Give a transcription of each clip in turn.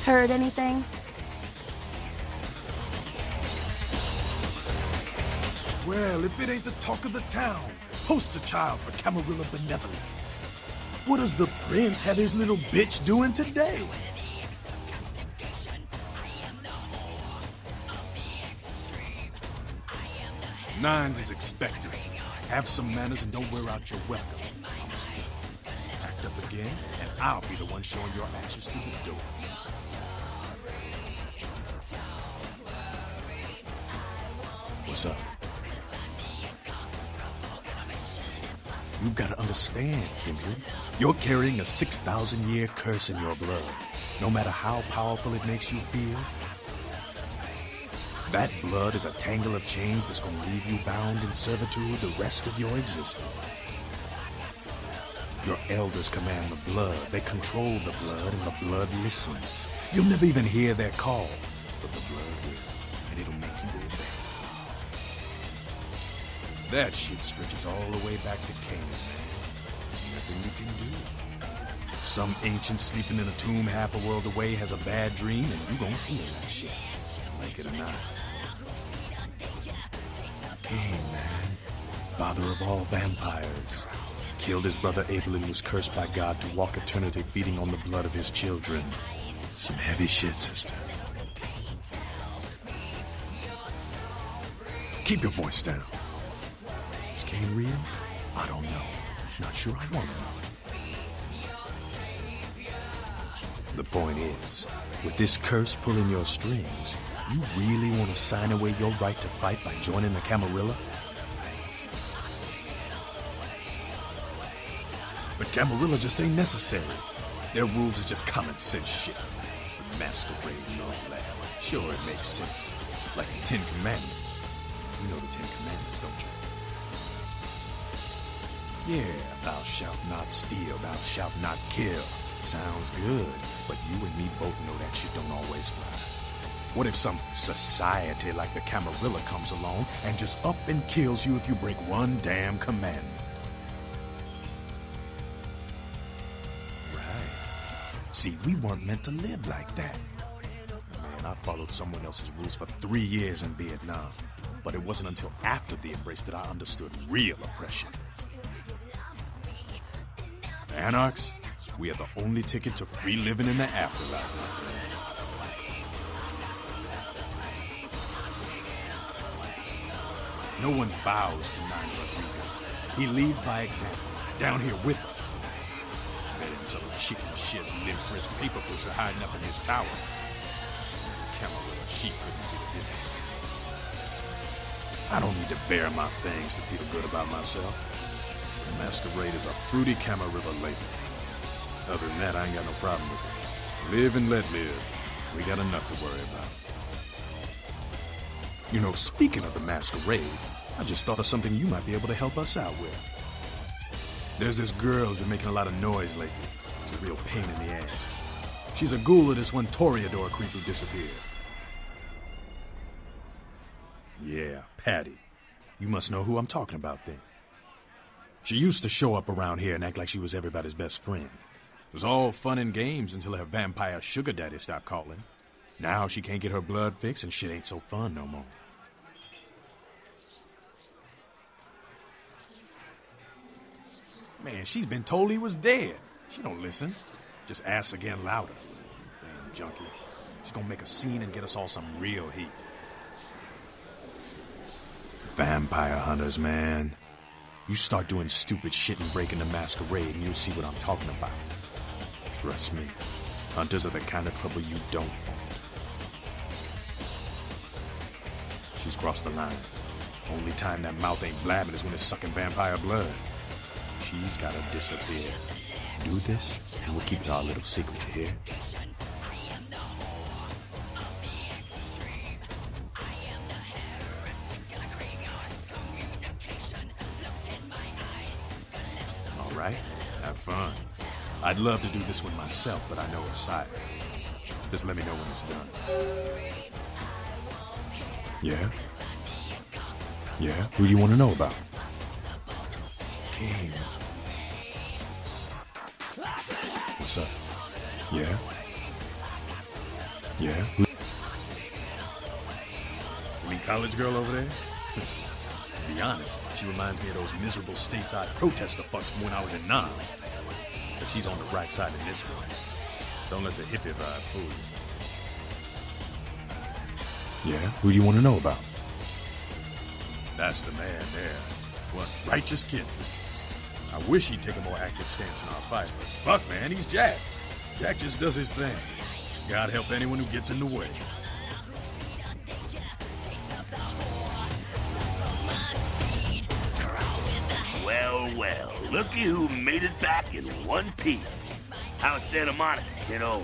Heard anything? Well, if it ain't the talk of the town, poster child for Camarilla benevolence. What does the prince have his little bitch doing today? Nines is expected. Have some manners and don't wear out your welcome. I'm scared. Act up again, and I'll be the one showing your ashes to the door. What's up? You've got to understand, Kindred. You're carrying a 6,000-year curse in your blood. No matter how powerful it makes you feel, that blood is a tangle of chains that's going to leave you bound in servitude the rest of your existence. Your elders command the blood. They control the blood, and the blood listens. You'll never even hear their call, but the blood will, and it'll make you obey. That shit stretches all the way back to Cain, man. Nothing you can do. Some ancient sleeping in a tomb half a world away has a bad dream, and you gon' feel that shit, like it or not. Cain, man, father of all vampires, killed his brother Abel and was cursed by God to walk eternity feeding on the blood of his children. Some heavy shit, sister. Keep your voice down. Is Cain real? I don't know. Not sure I want to know. The point is, with this curse pulling your strings, you really want to sign away your right to fight by joining the Camarilla? The Camarilla just ain't necessary. Their rules is just common sense shit. The Masquerade and all that. Sure, it makes sense. Like the Ten Commandments. You know the Ten Commandments, don't you? Yeah, thou shalt not steal, thou shalt not kill. Sounds good, but you and me both know that shit don't always fly. What if some society like the Camarilla comes along and just up and kills you if you break one damn commandment? Right. See, we weren't meant to live like that. Man, I followed someone else's rules for 3 years in Vietnam, but it wasn't until after the embrace that I understood real oppression. Anarchs, we are the only ticket to free living in the afterlife. No one bows to Nines Rodriguez. He leads by example, down here with us. Better than some chicken shit limp-wrist paper pusher hiding up in his tower. The Camarilla, she couldn't see the difference. I don't need to bare my fangs to feel good about myself. The Masquerade is a fruity Camarilla label. Other than that, I ain't got no problem with it. Live and let live. We got enough to worry about. You know, speaking of the Masquerade, I just thought of something you might be able to help us out with. There's this girl who's been making a lot of noise lately. She's a real pain in the ass. She's a ghoul of this one Toreador creep who disappeared. Yeah, Patty. You must know who I'm talking about then. She used to show up around here and act like she was everybody's best friend. It was all fun and games until her vampire sugar daddy stopped calling. Now she can't get her blood fixed and shit ain't so fun no more. Man, she's been told he was dead. She don't listen. Just asks again louder. Damn junkie. She's gonna make a scene and get us all some real heat. Vampire hunters, man. You start doing stupid shit and breaking the Masquerade and you'll see what I'm talking about. Trust me. Hunters are the kind of trouble you don't want. She's crossed the line. Only time that mouth ain't blabbing is when it's sucking vampire blood. She's gotta disappear. Do this, and we'll keep it our little secret, you hear? All right, have fun. I'd love to do this one myself, but I know it's silent. Just let me know when it's done. Yeah? Yeah? Who do you want to know about? King. What's up? Yeah? Yeah? You mean college girl over there? To be honest, she reminds me of those miserable stateside protester fucks from when I was in Nam. But she's on the right side of this one. Don't let the hippie vibe fool you. Yeah? Who do you want to know about? That's the man there. What, righteous Kendrick. I wish he'd take a more active stance in our fight, but fuck, man, he's Jack. Jack just does his thing. God help anyone who gets in the way. Well, well, looky who made it back in one piece. How at Santa Monica, kiddo?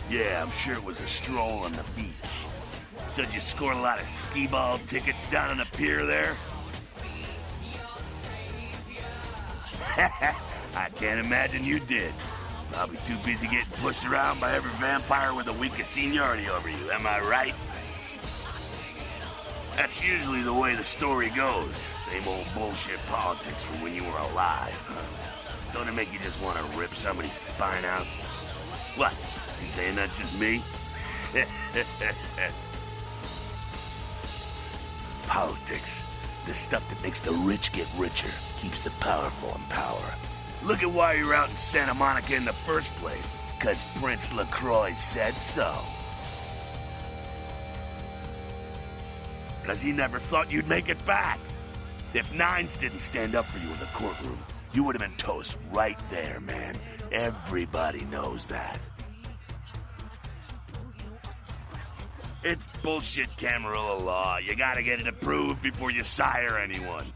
Yeah, I'm sure it was a stroll on the beach. Said you scored a lot of skee-ball tickets down on the pier there? I can't imagine you did. Probably too busy getting pushed around by every vampire with the weakest seniority over you, am I right? That's usually the way the story goes. Same old bullshit politics from when you were alive, huh? Don't it make you just want to rip somebody's spine out? What? You saying that's just me? Politics. The stuff that makes the rich get richer, keeps the powerful in power. Look at why you're out in Santa Monica in the first place. 'Cause Prince LaCroix said so. 'Cause he never thought you'd make it back. If Nines didn't stand up for you in the courtroom, you would have been toast right there, man. Everybody knows that. It's bullshit Camarilla law. You gotta get it approved before you sire anyone.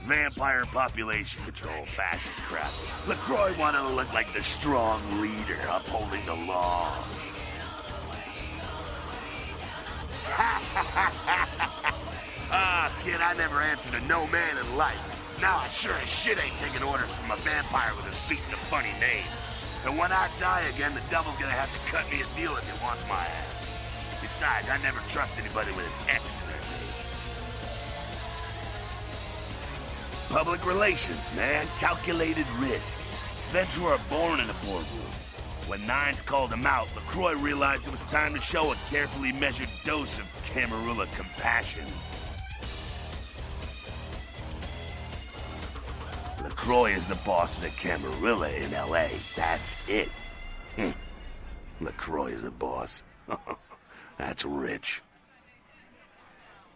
Vampire population control, fascist crap. LaCroix wanted to look like the strong leader upholding the law. Kid, I never answered to no man in life. Now I sure as shit ain't taking orders from a vampire with a seat and a funny name. And when I die again, the devil's gonna have to cut me a deal if he wants my ass. Besides, I never trust anybody with an X in their name. Public relations, man. Calculated risk. Ventura are born in a boardroom. When Nines called him out, LaCroix realized it was time to show a carefully measured dose of Camarilla compassion. LaCroix is the boss of the Camarilla in L.A. That's it. LaCroix is a boss. That's rich.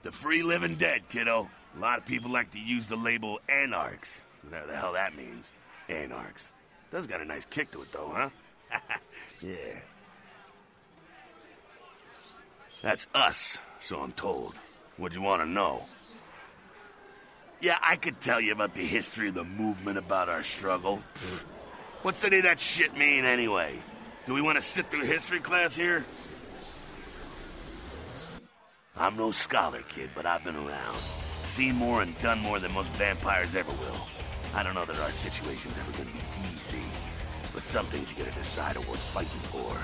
The free living dead, kiddo. A lot of people like to use the label Anarchs. Whatever the hell that means. Anarchs. Does got a nice kick to it, though, huh? Yeah. That's us, so I'm told. What'd you want to know? Yeah, I could tell you about the history of the movement, about our struggle. What's any of that shit mean, anyway? Do we want to sit through history class here? I'm no scholar, kid, but I've been around. Seen more and done more than most vampires ever will. I don't know that our situation's ever gonna be easy, but some things you gotta decide are worth fighting for.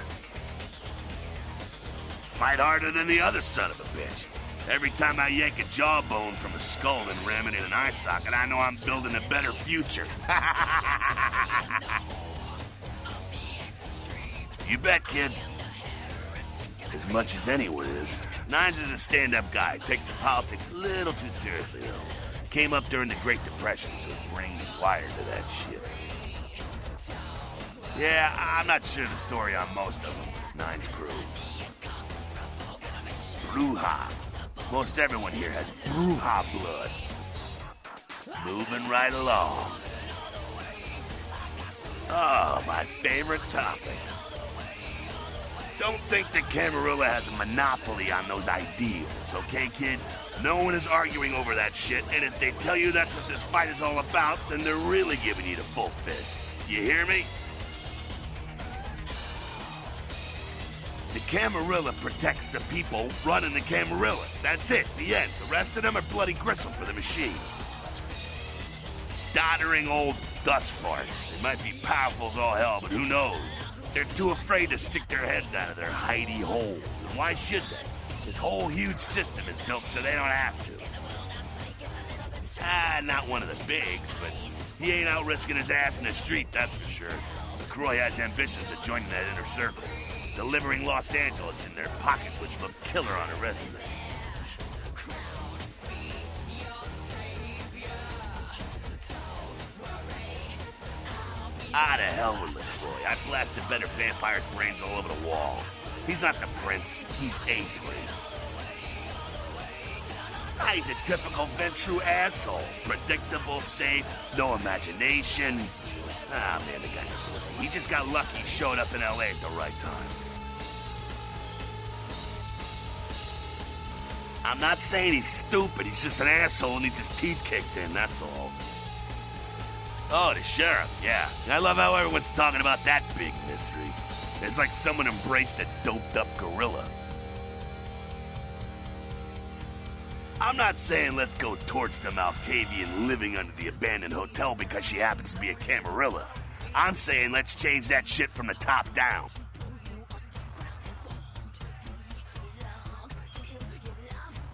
Fight harder than the other son of a bitch. Every time I yank a jawbone from a skull and ram it in an eye socket, I know I'm building a better future. You bet, kid. As much as anyone is. Nines is a stand-up guy. Takes the politics a little too seriously, though. Came up during the Great Depression, so his brain's wired to that shit. Yeah, I'm not sure the story on most of them. Nines crew. Bruja. Most everyone here has Bruja blood. Moving right along. Oh, my favorite topic. Don't think that Camarilla has a monopoly on those ideals, okay, kid? No one is arguing over that shit, and if they tell you that's what this fight is all about, then they're really giving you the full fist. You hear me? The Camarilla protects the people running the Camarilla. That's it, the end. The rest of them are bloody gristle for the machine. Doddering old dust farts. They might be powerful as all hell, but who knows? They're too afraid to stick their heads out of their hidey holes. And why should they? This whole huge system is built so they don't have to. Not one of the bigs, but he ain't out risking his ass in the street, that's for sure. LaCroix has ambitions of joining that inner circle. Delivering Los Angeles in their pocket would look killer on a resume. Ah, to hell with LaCroix. I blasted better vampire's brains all over the wall. He's not the prince, he's a prince. Ah, he's a typical Ventru asshole. Predictable, safe, no imagination. Ah, man, the guy's a pussy. He just got lucky he showed up in LA at the right time. I'm not saying he's stupid, he's just an asshole and needs his teeth kicked in, that's all. Oh, the sheriff, yeah. I love how everyone's talking about that big mystery. It's like someone embraced a doped-up gorilla. I'm not saying let's go torch the Malkavian living under the abandoned hotel because she happens to be a Camarilla. I'm saying let's change that shit from the top down.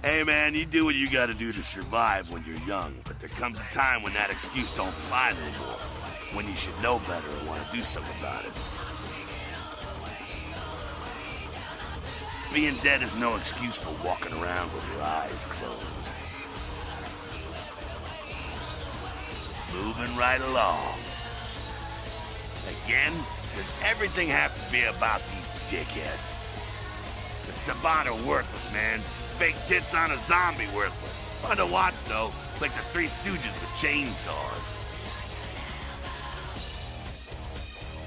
Hey man, you do what you gotta do to survive when you're young, but there comes a time when that excuse don't fly no more. When you should know better and want to do something about it. Being dead is no excuse for walking around with your eyes closed. Moving right along. Again, does everything have to be about these dickheads? The Sabat are worthless, man. Fake tits on a zombie worthless. Fun to watch, though. Like the Three Stooges with chainsaws.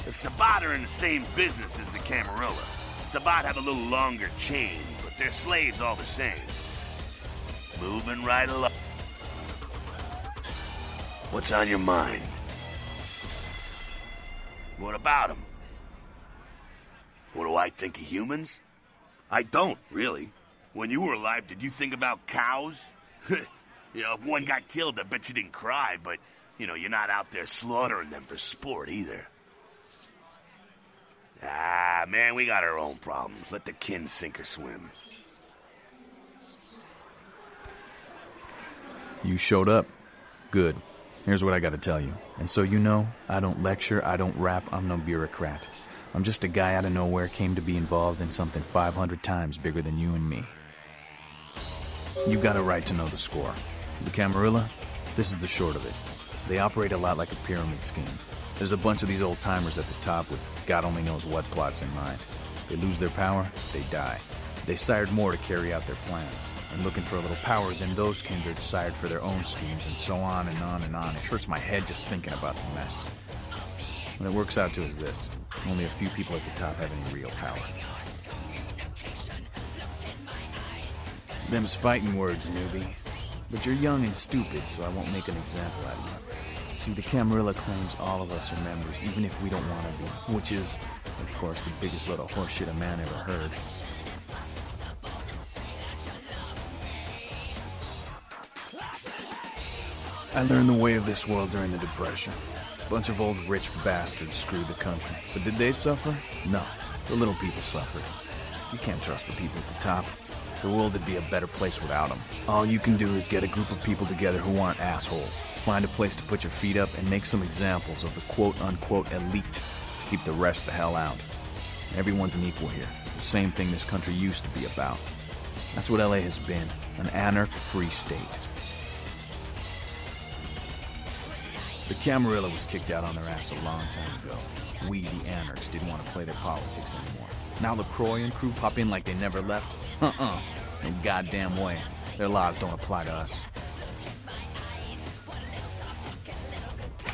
The Sabat are in the same business as the Camarilla. Sabat have a little longer chain, but they're slaves all the same. Moving right along. What's on your mind? What about them? What do I think of humans? I don't, really. When you were alive, did you think about cows? You know, if one got killed, I bet you didn't cry, but, you know, you're not out there slaughtering them for sport either. Ah, man, we got our own problems. Let the kin sink or swim. You showed up. Good. Here's what I gotta tell you. And so you know, I don't lecture, I don't rap, I'm no bureaucrat. I'm just a guy out of nowhere came to be involved in something 500 times bigger than you and me. You got a right to know the score. The Camarilla, this is the short of it. They operate a lot like a pyramid scheme. There's a bunch of these old-timers at the top with God only knows what plots in mind. They lose their power, they die. They sired more to carry out their plans. And looking for a little power, then those kindred sired for their own schemes, and so on and on and on. It hurts my head just thinking about the mess. What it works out to is this. Only a few people at the top have any real power. Them's fighting words, newbie. But you're young and stupid, so I won't make an example out of you. See, the Camarilla claims all of us are members, even if we don't want to be. Which is, of course, the biggest load of horseshit a man ever heard. I learned the way of this world during the Depression. A bunch of old rich bastards screwed the country. But did they suffer? No. The little people suffered. You can't trust the people at the top. The world would be a better place without them. All you can do is get a group of people together who aren't assholes. Find a place to put your feet up and make some examples of the quote-unquote elite to keep the rest the hell out. Everyone's an equal here. The same thing this country used to be about. That's what LA has been. An anarch-free state. The Camarilla was kicked out on their ass a long time ago. We, the Anarchs, didn't want to play their politics anymore. Now LaCroix and crew pop in like they never left? No goddamn way. Their laws don't apply to us.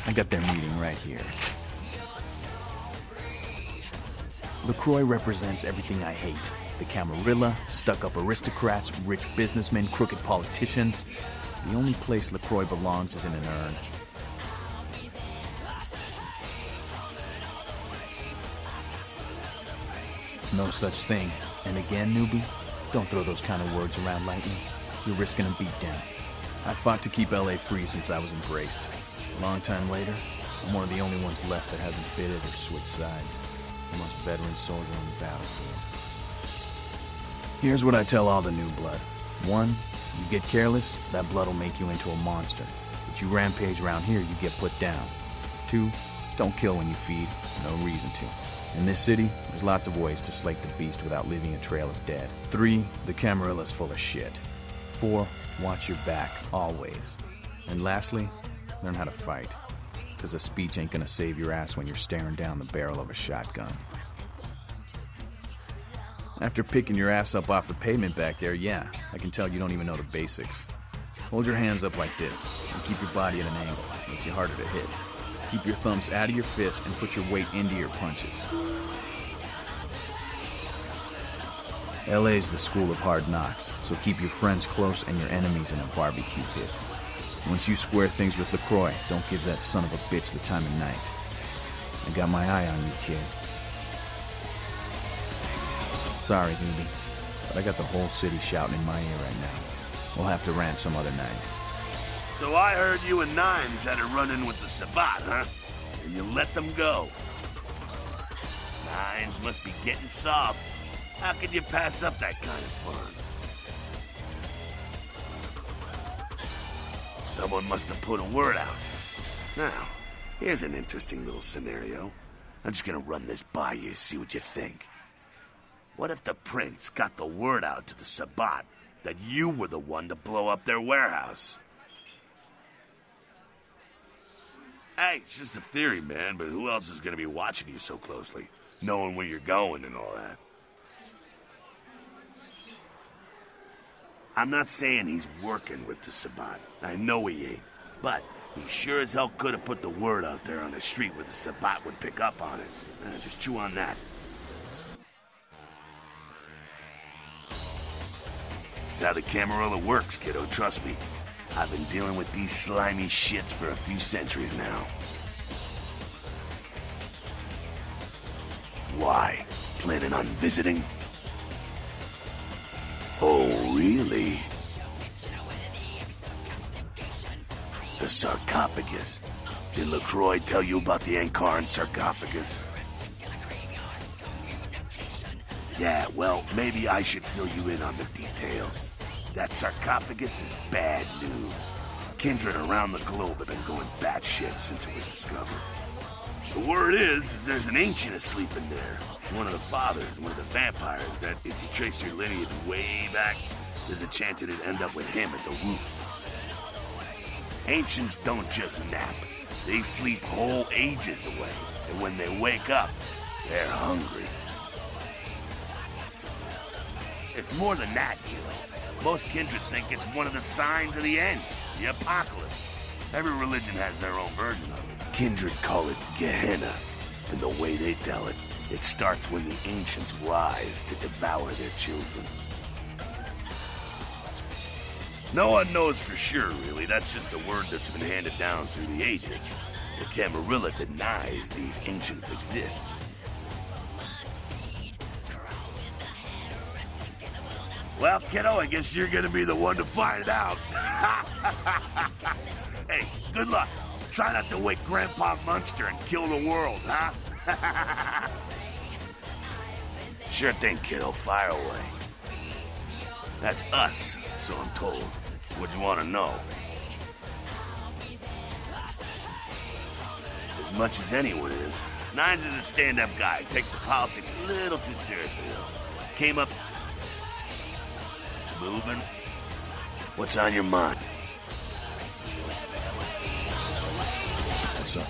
I got their meeting right here. LaCroix represents everything I hate. The Camarilla, stuck-up aristocrats, rich businessmen, crooked politicians. The only place LaCroix belongs is in an urn. No such thing. And again, newbie, don't throw those kind of words around lightly. You're risking a beatdown. I fought to keep LA free since I was embraced. A long time later, I'm one of the only ones left that hasn't bidded or switched sides. The most veteran soldier on the battlefield. Here's what I tell all the new blood. 1, you get careless, that blood will make you into a monster. But you rampage around here, you get put down. 2, Don't kill when you feed. No reason to. In this city, there's lots of ways to slake the beast without leaving a trail of dead. 3, the Camarilla's full of shit. 4, watch your back, always. And lastly, learn how to fight. Because a speech ain't gonna save your ass when you're staring down the barrel of a shotgun. After picking your ass up off the pavement back there, yeah, I can tell you don't even know the basics. Hold your hands up like this, and keep your body at an angle. Makes you harder to hit. Keep your thumbs out of your fists and put your weight into your punches. LA's the school of hard knocks, so keep your friends close and your enemies in a barbecue pit. Once you square things with LaCroix, don't give that son of a bitch the time of night. I got my eye on you, kid. Sorry, Doobie, but I got the whole city shouting in my ear right now. We'll have to rant some other night. So I heard you and Nines had a run-in with the Sabbat, huh? And you let them go. Nines must be getting soft. How could you pass up that kind of fun? Someone must have put a word out. Now, here's an interesting little scenario. I'm just gonna run this by you, see what you think. What if the Prince got the word out to the Sabbat that you were the one to blow up their warehouse? Hey, it's just a theory, man, but who else is gonna be watching you so closely, knowing where you're going and all that? I'm not saying he's working with the Sabbat. I know he ain't. But he sure as hell could have put the word out there on the street where the Sabbat would pick up on it. Just chew on that. That's how the Camarilla works, kiddo, trust me. I've been dealing with these slimy shits for a few centuries now. Why? Planning on visiting? Oh, really? The sarcophagus. Did LaCroix tell you about the Ankaran sarcophagus? Yeah, well, maybe I should fill you in on the details. That sarcophagus is bad news. Kindred around the globe have been going batshit since it was discovered. The word is there's an ancient asleep in there. One of the fathers, one of the vampires, that if you trace your lineage way back, there's a chance it'd end up with him at the root. Ancients don't just nap. They sleep whole ages away. And when they wake up, they're hungry. It's more than that, Kilo. Most kindred think it's one of the signs of the end, the apocalypse. Every religion has their own version of it. Kindred call it Gehenna, and the way they tell it, it starts when the ancients rise to devour their children. No one knows for sure, really. That's just a word that's been handed down through the ages. The Camarilla denies these ancients exist. Well, kiddo, I guess you're gonna be the one to find out. Hey, good luck. Try not to wake Grandpa Munster and kill the world, huh? Sure thing, kiddo. Fire away. That's us, so I'm told. What you want to know? As much as anyone is. Nines is a stand-up guy. Takes the politics a little too seriously, though. Came up... Moving? What's on your mind? What's up?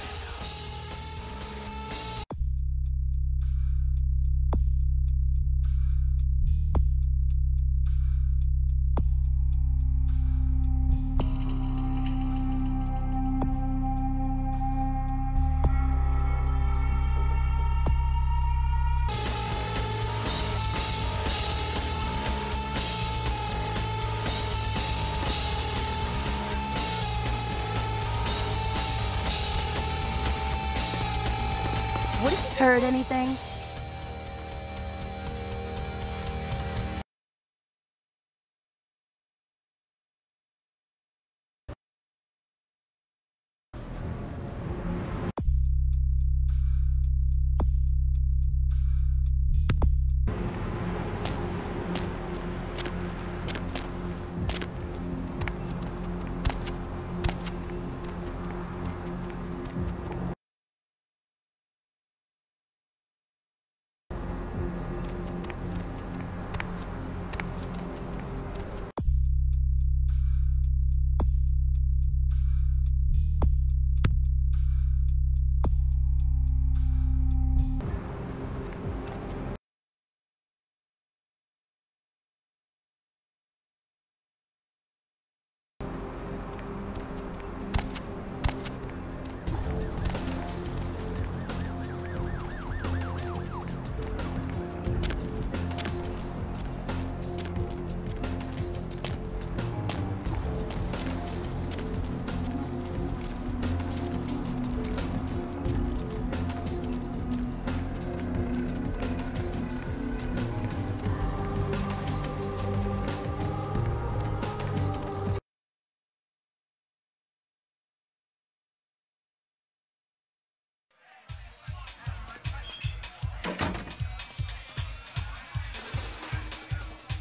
What did you heard anything?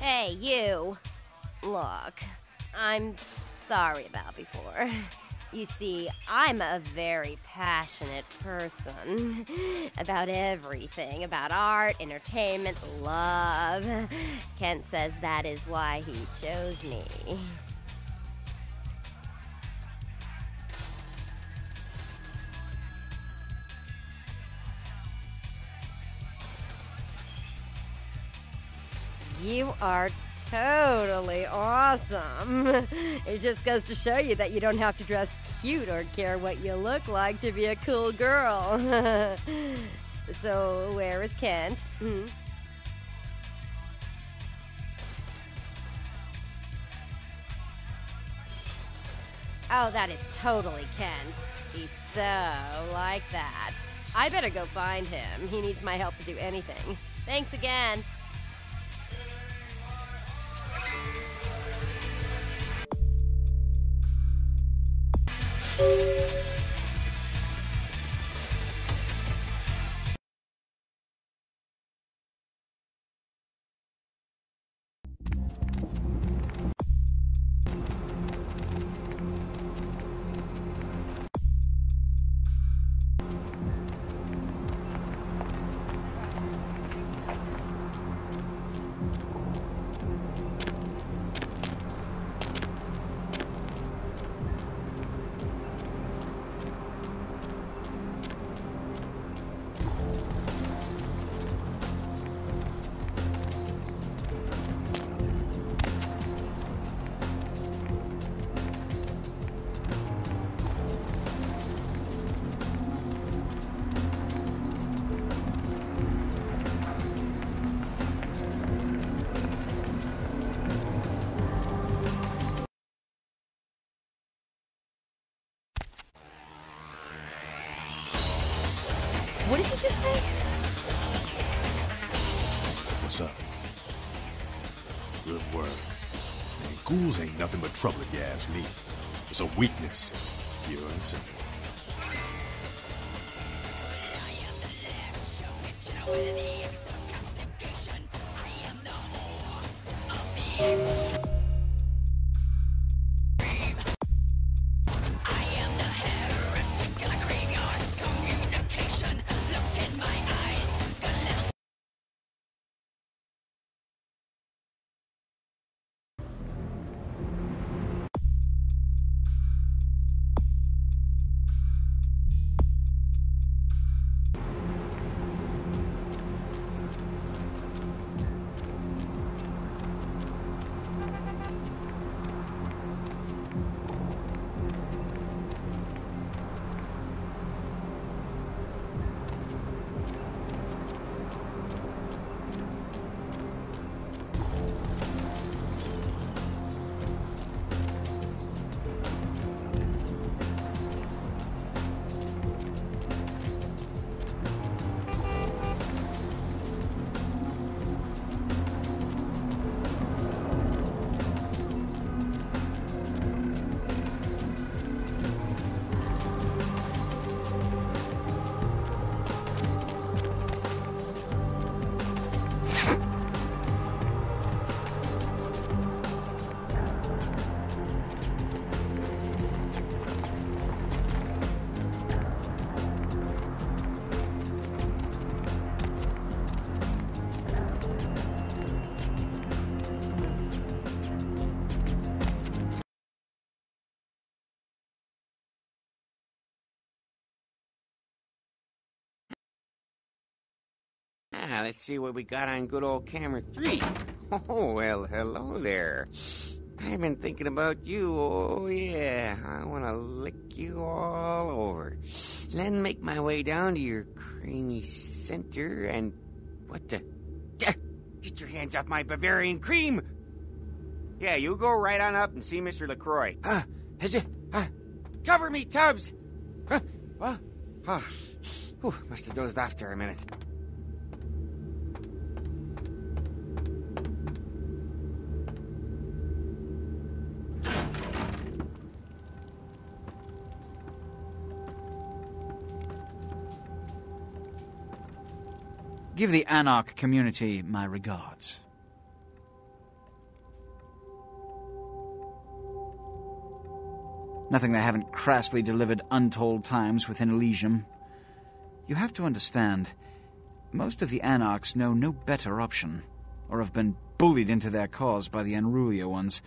Hey, you. Look, I'm sorry about before. You see, I'm a very passionate person about everything, about art, entertainment, love. Kent says that is why he chose me. You are totally awesome. It just goes to show you that you don't have to dress cute or care what you look like to be a cool girl. So, where is Kent? Oh, that is totally Kent. He's so like that. I better go find him. He needs my help to do anything. Thanks again. What did you just say? What's up? Good work. Man, ghouls ain't nothing but trouble if you ask me. It's a weakness, pure and simple. Let's see what we got on good old camera 3. Oh, well, hello there. I've been thinking about you, oh yeah. I want to lick you all over. Then make my way down to your creamy center and... What the... Get your hands off my Bavarian cream! Yeah, you go right on up and see Mr. LaCroix. Cover me, Tubbs! Must have dozed off there a minute. Give the Anarch community my regards. Nothing they haven't crassly delivered untold times within Elysium. You have to understand, most of the Anarchs know no better option, or have been bullied into their cause by the unrulier ones.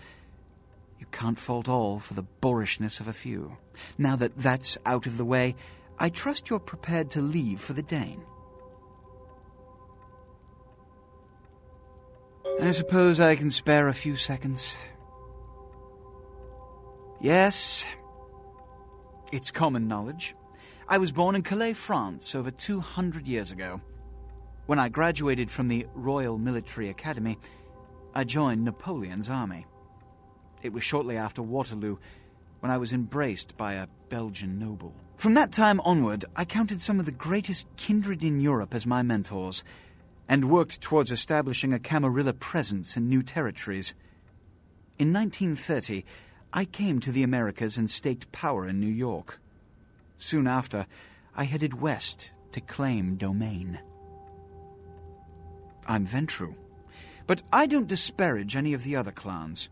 You can't fault all for the boorishness of a few. Now that that's out of the way, I trust you're prepared to leave for the Dane. I suppose I can spare a few seconds. Yes, it's common knowledge. I was born in Calais, France, over 200 years ago. When I graduated from the Royal Military Academy, I joined Napoleon's army. It was shortly after Waterloo, when I was embraced by a Belgian noble. From that time onward, I counted some of the greatest kindred in Europe as my mentors, and worked towards establishing a Camarilla presence in new territories. In 1930, I came to the Americas and staked power in New York. Soon after, I headed west to claim domain. I'm Ventrue, but I don't disparage any of the other clans.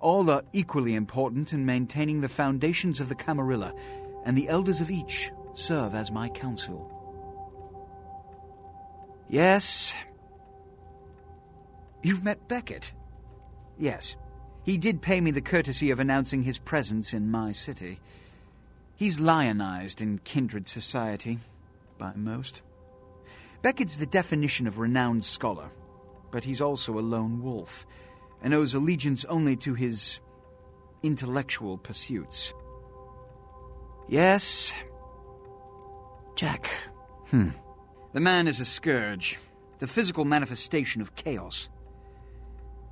All are equally important in maintaining the foundations of the Camarilla, and the elders of each serve as my council. Yes. You've met Beckett? Yes. He did pay me the courtesy of announcing his presence in my city. He's lionized in kindred society, by most. Beckett's the definition of renowned scholar, but he's also a lone wolf, and owes allegiance only to his intellectual pursuits. Yes. Jack. The man is a scourge, the physical manifestation of chaos.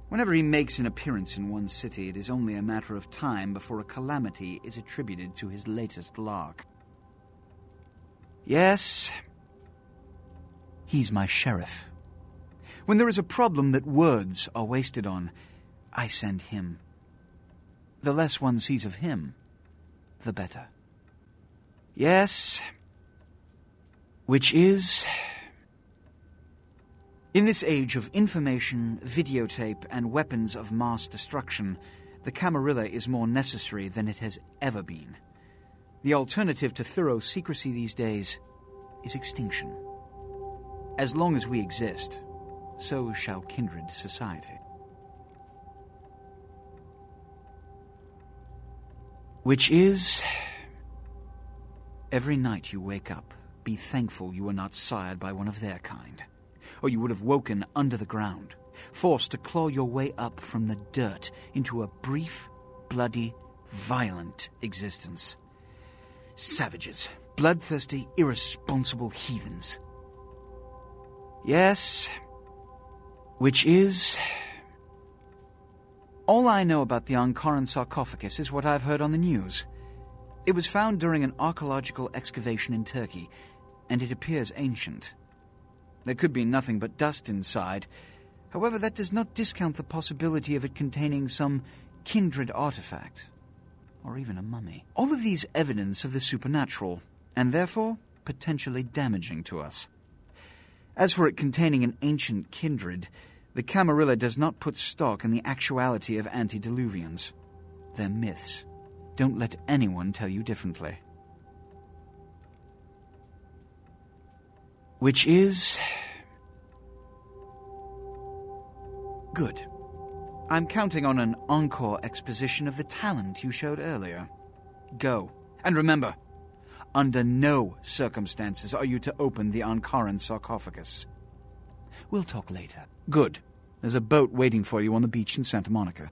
Whenever he makes an appearance in one city, it is only a matter of time before a calamity is attributed to his latest lark. Yes. He's my sheriff. When there is a problem that words are wasted on, I send him. The less one sees of him, the better. Yes. Which is... In this age of information, videotape, and weapons of mass destruction, the Camarilla is more necessary than it has ever been. The alternative to thorough secrecy these days is extinction. As long as we exist, so shall kindred society. Which is... Every night you wake up, be thankful you were not sired by one of their kind, or you would have woken under the ground, forced to claw your way up from the dirt into a brief, bloody, violent existence. Savages, bloodthirsty, irresponsible heathens. Yes, which is... All I know about the Ankaran sarcophagus is what I've heard on the news. It was found during an archaeological excavation in Turkey, and it appears ancient. There could be nothing but dust inside. However, that does not discount the possibility of it containing some kindred artifact, or even a mummy. All of these evidence of the supernatural, and therefore potentially damaging to us. As for it containing an ancient kindred, the Camarilla does not put stock in the actuality of antediluvians. They're myths. Don't let anyone tell you differently. Which is... Good. I'm counting on an encore exposition of the talent you showed earlier. Go. And remember, under no circumstances are you to open the Ankaran sarcophagus. We'll talk later. Good. There's a boat waiting for you on the beach in Santa Monica.